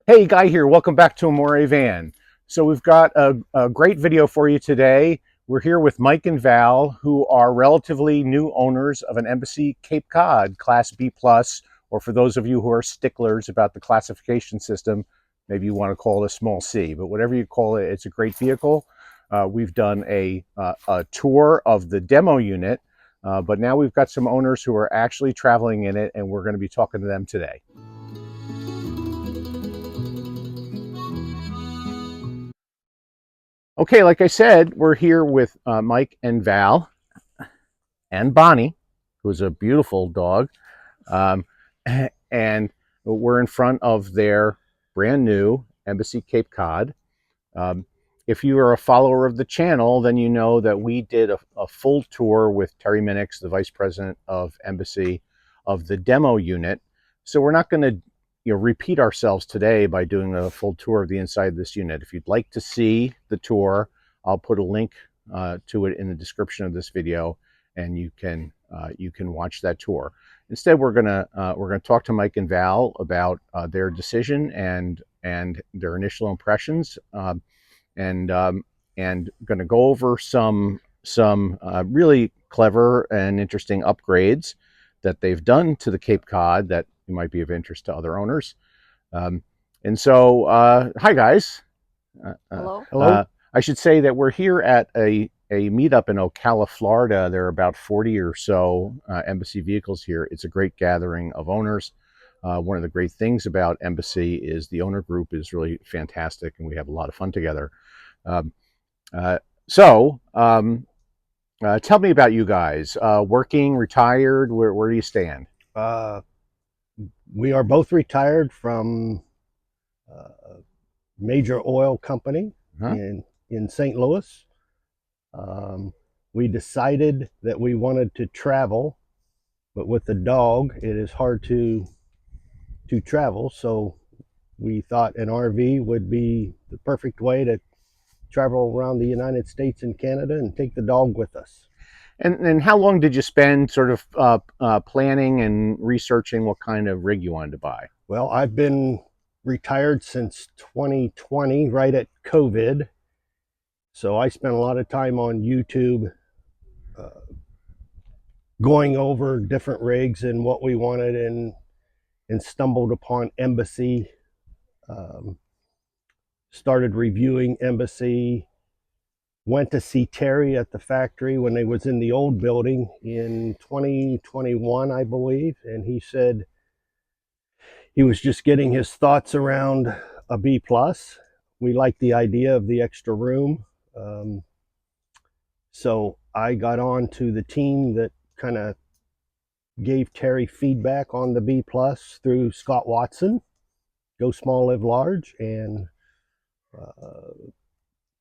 Hey, Guy here. Welcome back to Amore Van. So we've got a great video for you today. We're here with Mike and Val, who are relatively new owners of an Embassy Cape Cod Class B+, or for those of you who are sticklers about the classification system, maybe you want to call it a small C, but whatever you call it, it's a great vehicle. We've done a tour of the demo unit, but now we've got some owners who are actually traveling in it, and we're going to be talking to them today. Okay, like I said, we're here with Mike and Val and Bonnie, who's a beautiful dog. Um, and we're in front of their brand new Embassy Cape Cod. Um, if you are a follower of the channel, then you know that we did a full tour with Terry Minix, the vice president of Embassy, of the demo unit. So we're not going to repeat ourselves today by doing a full tour of the inside of this unit. If you'd like to see the tour, I'll put a link to it in the description of this video, and you can watch that tour. Instead, we're gonna talk to Mike and Val about their decision and their initial impressions, and going to go over some really clever and interesting upgrades that they've done to the Cape Cod that might be of interest to other owners. And so, hi guys. Hello. Hello. I should say that we're here at a meetup in Ocala, Florida. There are about 40 or so Embassy vehicles here. It's a great gathering of owners. One of the great things about Embassy is the owner group is really fantastic, and we have a lot of fun together. So, tell me about you guys. Working, retired, where do you stand? We are both retired from a major oil company in St. Louis. We decided that we wanted to travel, but with the dog, it is hard to travel. So we thought an RV would be the perfect way to travel around the United States and Canada and take the dog with us. And how long did you spend sort of planning and researching what kind of rig you wanted to buy? Well, I've been retired since 2020, right at COVID. So I spent a lot of time on YouTube going over different rigs and what we wanted, and stumbled upon Embassy. Started reviewing Embassy. Went to see Terry at the factory when they was in the old building in 2021, I believe, and he said he was just getting his thoughts around a B+. We liked the idea of the extra room. So I got on to the team that kind of gave Terry feedback on the B+ through Scott Watson, Go Small, Live Large, and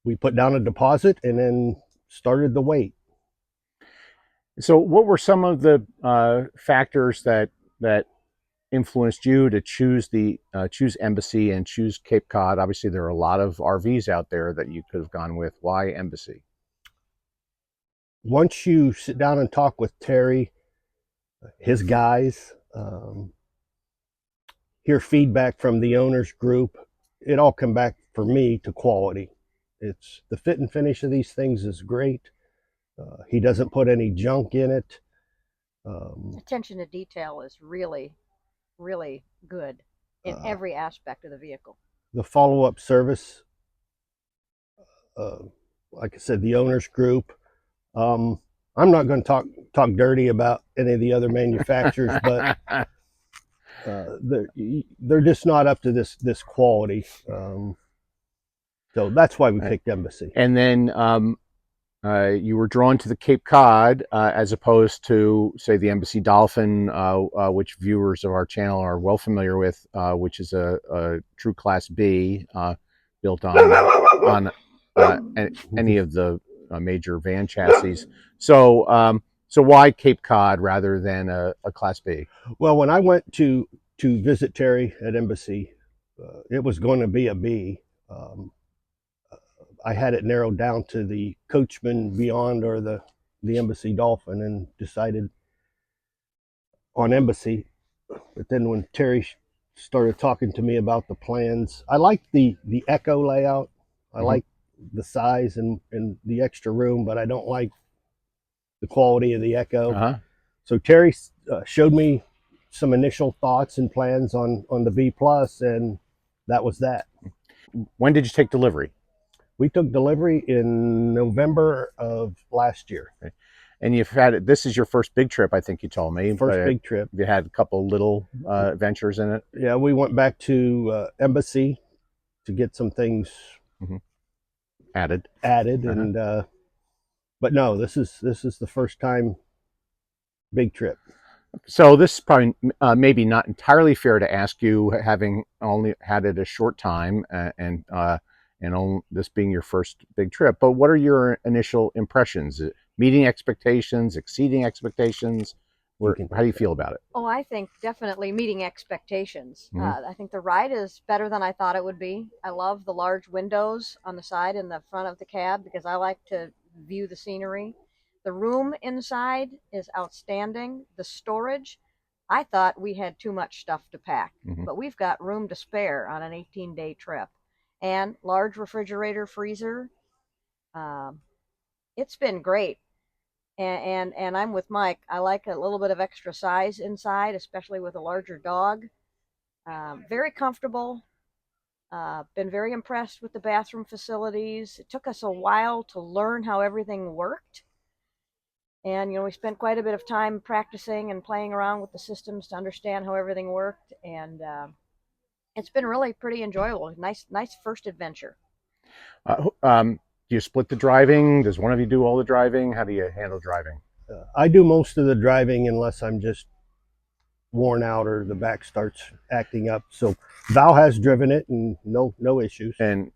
we put down a deposit and then started the wait. So what were some of the factors that influenced you to choose choose Embassy and choose Cape Cod? Obviously, there are a lot of RVs out there that you could have gone with. Why Embassy? Once you sit down and talk with Terry, his guys, hear feedback from the owners group, it all come back for me to quality. It's the fit and finish of these things is great. He doesn't put any junk in it. Attention to detail is really, really good in every aspect of the vehicle. The follow-up service, like I said, the owners group. I'm not going to talk dirty about any of the other manufacturers, but they're just not up to this quality. So that's why we picked Embassy. And then you were drawn to the Cape Cod as opposed to, say, the Embassy Dolphin, which viewers of our channel are well familiar with, which is a true Class B built on any of the major van chassis. So why Cape Cod rather than a Class B? Well, when I went to visit Terry at Embassy, it was going to be a B. I had it narrowed down to the Coachman Beyond or the Embassy Dolphin, and decided on Embassy. But then when Terry started talking to me about the plans. I like the Echo layout. I like the size and the extra room, but I don't like the quality of the Echo. So Terry showed me some initial thoughts and plans on the B Plus, and that was that. When did you take delivery? We took delivery in November of last year. Okay. And you've had it. This is your first big trip, I think you told me. First big trip. You had a couple little adventures in it. Yeah, we went back to Embassy to get some things added, and but no, this is the first time big trip. So this is probably maybe not entirely fair to ask you, having only had it a short time and this being your first big trip. But what are your initial impressions? Meeting expectations, exceeding expectations? How do you feel about it? Oh, I think definitely meeting expectations. I think the ride is better than I thought it would be. I love the large windows on the side and the front of the cab because I like to view the scenery. The room inside is outstanding. The storage, I thought we had too much stuff to pack, but we've got room to spare on an 18-day trip. And large refrigerator, freezer. It's been great. And I'm with Mike. I like a little bit of extra size inside, especially with a larger dog. Very comfortable. Been very impressed with the bathroom facilities. It took us a while to learn how everything worked. And, we spent quite a bit of time practicing and playing around with the systems to understand how everything worked. And it's been really pretty enjoyable. Nice first adventure. Do you split the driving? Does one of you do all the driving? How do you handle driving? I do most of the driving unless I'm just worn out or the back starts acting up. So Val has driven it and no issues. And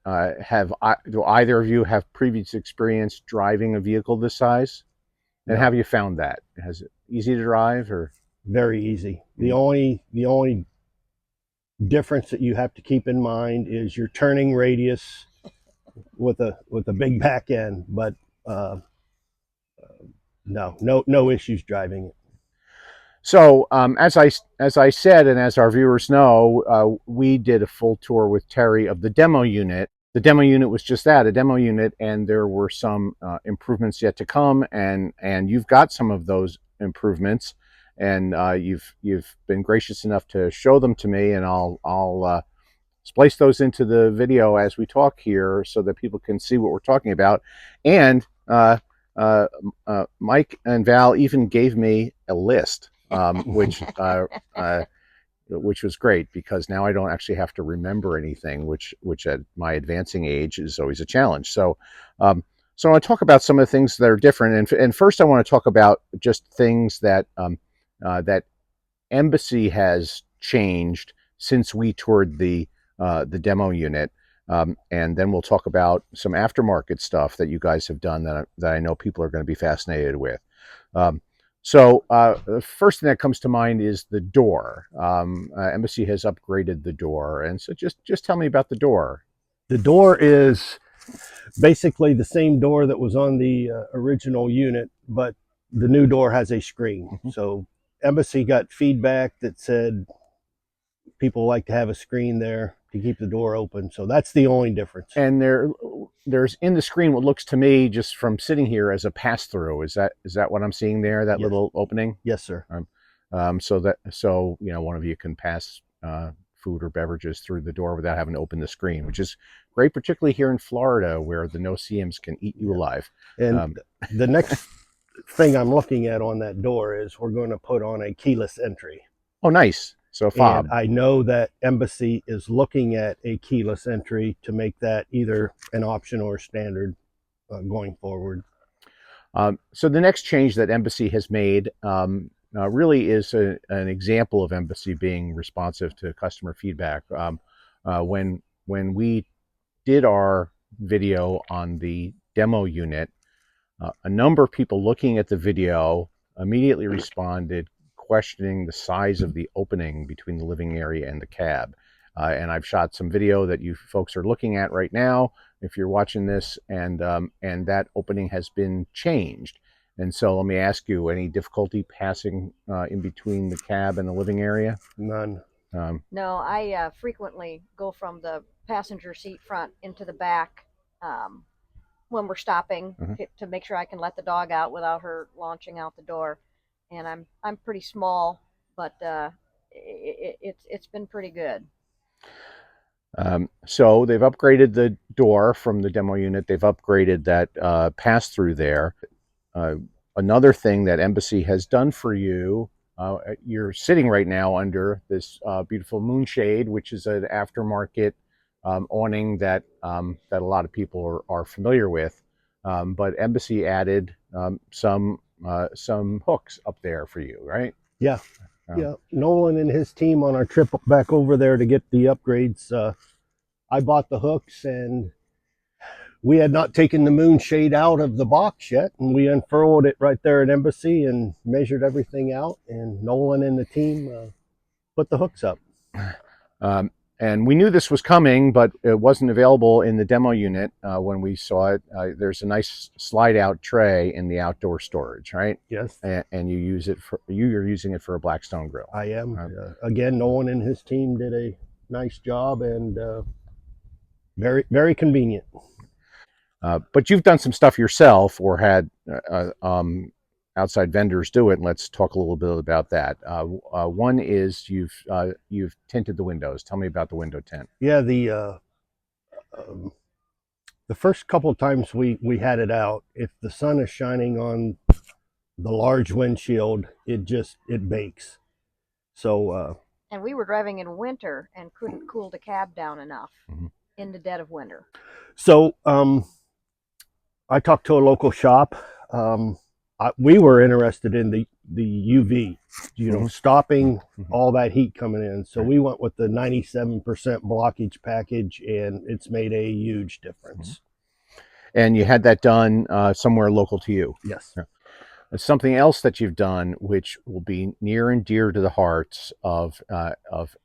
do either of you have previous experience driving a vehicle this size? And have you found that? Is it easy to drive or? Very easy. The only difference that you have to keep in mind is your turning radius with a big back end, but no issues driving it. So as I said, and as our viewers know, we did a full tour with Terry of the demo unit. The demo unit was just that, a demo unit, and there were some improvements yet to come, and you've got some of those improvements, and you've been gracious enough to show them to me, and I'll splice those into the video as we talk here so that people can see what we're talking about. And Mike and Val even gave me a list, which was great because now I don't actually have to remember anything, which at my advancing age is always a challenge. So I want to talk about some of the things that are different. And first I want to talk about just things that that Embassy has changed since we toured the demo unit. And then we'll talk about some aftermarket stuff that you guys have done that I know people are going to be fascinated with. So the first thing that comes to mind is the door. Embassy has upgraded the door, and so just tell me about the door. The door is basically the same door that was on the original unit, but the new door has a screen. So Embassy got feedback that said people like to have a screen there to keep the door open. So that's the only difference. And there's in the screen what looks to me, just from sitting here, as a pass-through. Is that what I'm seeing there, that little opening? Yes, sir. So one of you can pass food or beverages through the door without having to open the screen, which is great, particularly here in Florida where the no-see-ums can eat you alive. And the next thing I'm looking at on that door is we're going to put on a keyless entry. Oh, nice. So fob. And I know that Embassy is looking at a keyless entry to make that either an option or standard going forward. So the next change that Embassy has made really is an example of Embassy being responsive to customer feedback. When we did our video on the demo unit, a number of people looking at the video immediately responded questioning the size of the opening between the living area and the cab. And I've shot some video that you folks are looking at right now, if you're watching this, and that opening has been changed. And so let me ask you, any difficulty passing in between the cab and the living area? None. No, I frequently go from the passenger seat front into the back when we're stopping to make sure I can let the dog out without her launching out the door. And I'm pretty small, but it's been pretty good. So they've upgraded the door from the demo unit. They've upgraded that pass through there. Another thing that Embassy has done for you, you're sitting right now under this beautiful moonshade, which is an aftermarket awning that that a lot of people are familiar with. But Embassy added some hooks up there for you, right? Yeah. Yeah. Nolan and his team on our trip back over there to get the upgrades. I bought the hooks, and we had not taken the moonshade out of the box yet, and we unfurled it right there at Embassy and measured everything out, and Nolan and the team put the hooks up. And we knew this was coming, but it wasn't available in the demo unit when we saw it. There's a nice slide-out tray in the outdoor storage, right? Yes. And you use it for you're using it for a Blackstone grill. I am. Again, Nolan and his team did a nice job, and very, very convenient. But you've done some stuff yourself, or had outside vendors do it, and let's talk a little bit about that. One is you've tinted the windows. Tell me about the window tint. Yeah, the first couple of times we had it out, if the sun is shining on the large windshield, it bakes. So and we were driving in winter and couldn't cool the cab down enough in the dead of winter. So I talked to a local shop. We were interested in the UV, stopping all that heat coming in. So we went with the 97% blockage package, and it's made a huge difference. And you had that done somewhere local to you. Yes. Something else that you've done, which will be near and dear to the hearts of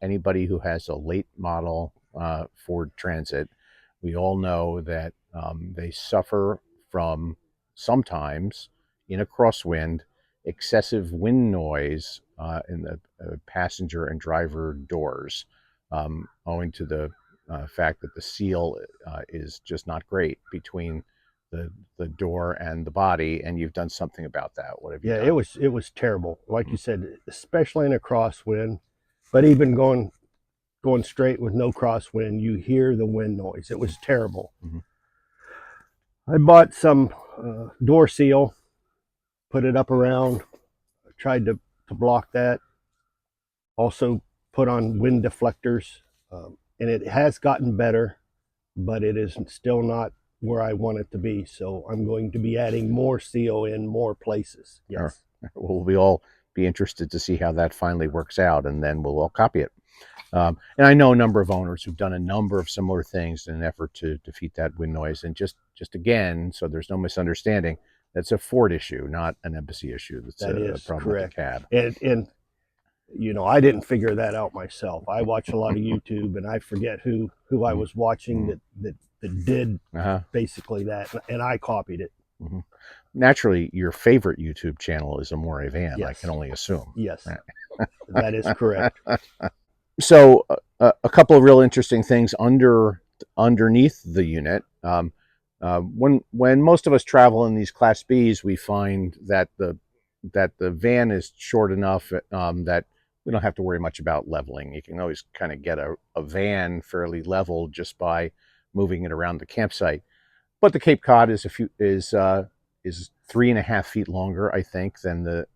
anybody who has a late model Ford Transit. We all know that they suffer from sometimes in a crosswind excessive wind noise in the passenger and driver doors, owing to the fact that the seal is just not great between the door and the body, and you've done something about that. What have you done? Yeah, it was terrible. Like you said, especially in a crosswind, but even going straight with no crosswind, you hear the wind noise. It was terrible. I bought some door seal, put it up around, tried to block that. Also put on wind deflectors, and it has gotten better, but it is still not where I want it to be. So I'm going to be adding more seal in more places. Yes. Well, we'll all be interested to see how that finally works out, and then we'll all copy it. And I know a number of owners who've done a number of similar things in an effort to defeat that wind noise. And just again, so there's no misunderstanding, that's a Ford issue, not an Embassy issue. That is a problem correct. with the cab. And I didn't figure that out myself. I watch a lot of YouTube, and I forget who I was watching that did basically that, and I copied it. Naturally, your favorite YouTube channel is Amore Van. Yes. I can only assume. Yes, that is correct. So a couple of real interesting things underneath the unit. When most of us travel in these Class Bs, we find that the van is short enough that we don't have to worry much about leveling. You can always kind of get a van fairly level just by moving it around the campsite. But the Cape Cod is 3.5 feet longer, I think, than the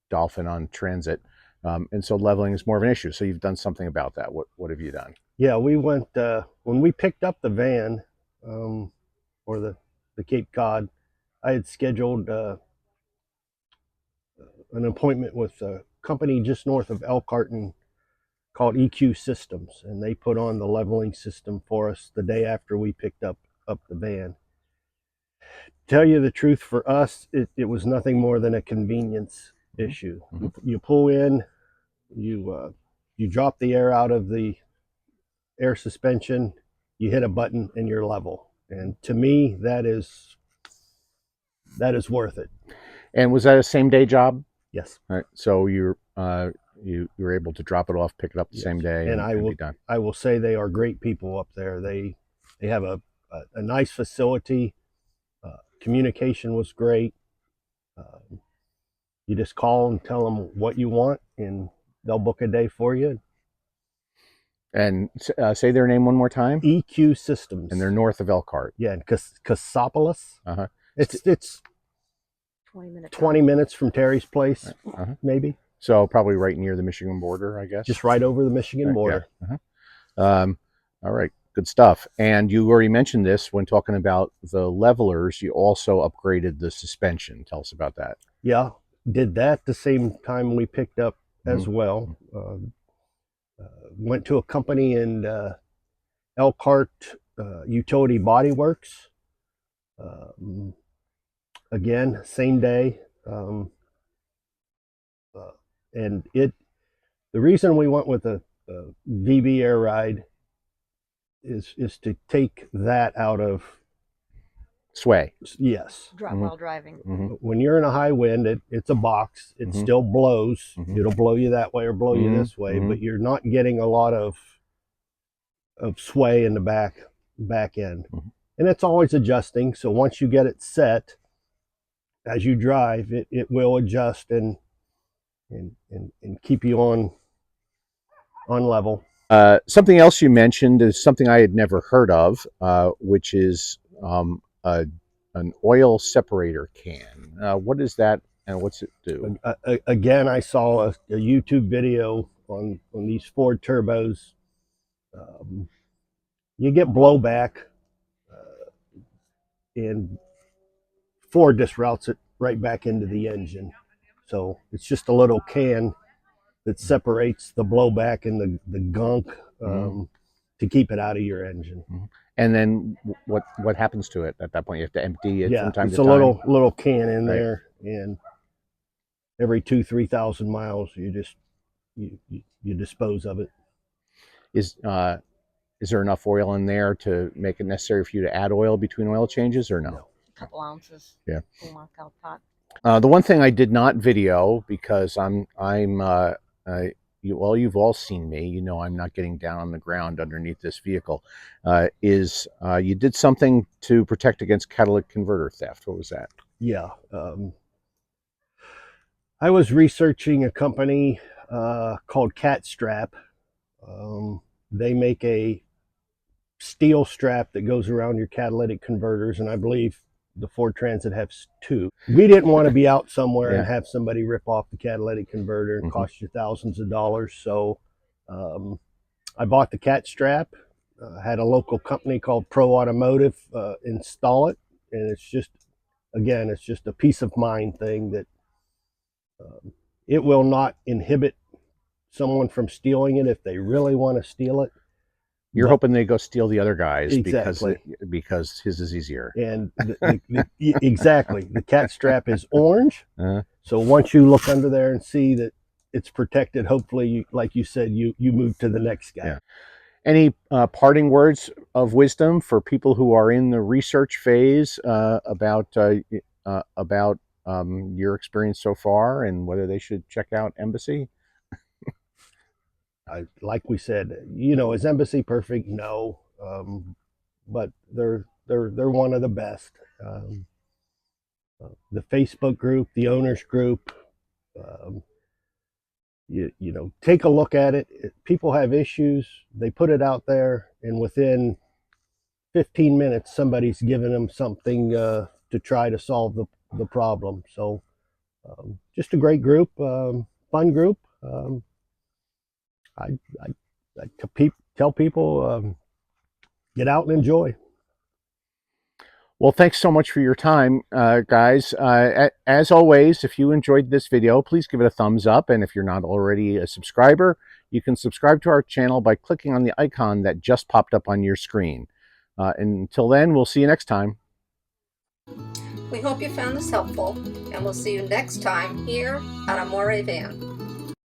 Dolphin on Transit. And so leveling is more of an issue. So you've done something about that. What have you done? Yeah, we went when we picked up the van, or the Cape Cod. I had scheduled an appointment with a company just north of Elkhart called EQ Systems, and they put on the leveling system for us the day after we picked up the van. Tell you the truth, for us, it was nothing more than a convenience issue. You pull in, you drop the air out of the air suspension, you hit a button, and you're level. And to me, that is worth it. And was that a same day job? Yes. All right. So you're you were able to drop it off, pick it up the Yes. same day, And be done. I will say they are great people up there. They have a nice facility. Communication was great. You just call and tell them what you want, and they'll book a day for you. And say their name one more time. EQ Systems. And they're north of Elkhart. Yeah, in Cassopolis. Uh-huh. It's 20 minutes from Terry's place, maybe. So probably right near the Michigan border, I guess. Just right over the Michigan border. Yeah. All right, good stuff. And you already mentioned this when talking about the levelers. You also upgraded the suspension. Tell us about that. Yeah, did that the same time we picked up as well. Went to a company in Elkhart, Utility Body Works. Again, same day. And the reason we went with a VB Air Ride is to take that out of sway. Yes. While driving. When you're in a high wind, it's a box. It still blows. It'll blow you that way or blow you this way, but you're not getting a lot of sway in the back end. And it's always adjusting. So once you get it set, as you drive, it will adjust and keep you on level. Something else you mentioned is something I had never heard of, which is an oil separator can. What is that, and what's it do? Again, I saw a YouTube video on these Ford turbos. You get blowback, and Ford just routes it right back into the engine. So it's just a little can that separates the blowback and the gunk to keep it out of your engine. And then what happens to it at that point? You have to empty it from time to time? It's a little can in there, and every 2,000-3,000 miles you dispose of it. Is there enough oil in there to make it necessary for you to add oil between oil changes, or no? A couple ounces. Yeah. Pot. The one thing I did not video, because you've all seen me, you know I'm not getting down on the ground underneath this vehicle, is you did something to protect against catalytic converter theft. What was that? Yeah. I was researching a company called Cat Strap. They make a steel strap that goes around your catalytic converters, and I believe the Ford Transit has two. We didn't want to be out somewhere and have somebody rip off the catalytic converter and cost you thousands of dollars. So I bought the Cat Strap, had a local company called Pro Automotive install it, and it's just a peace of mind thing that it will not inhibit someone from stealing it if they really want to steal it. You're hoping they go steal the other guys because his is easier. And exactly, the Cat Strap is orange. So once you look under there and see that it's protected, hopefully, like you said, you move to the next guy. Yeah. Any parting words of wisdom for people who are in the research phase about your experience so far, and whether they should check out Embassy? Like we said, is Embassy perfect? No, but they're one of the best. The Facebook group, the owners group, take a look at it. People have issues, they put it out there, and within 15 minutes, somebody's giving them something to try to solve the problem. So, just a great group, fun group. I tell people, get out and enjoy. Well, thanks so much for your time, guys. As always, if you enjoyed this video, please give it a thumbs up. And if you're not already a subscriber, you can subscribe to our channel by clicking on the icon that just popped up on your screen. Until then, we'll see you next time. We hope you found this helpful, and we'll see you next time here at Amore Van.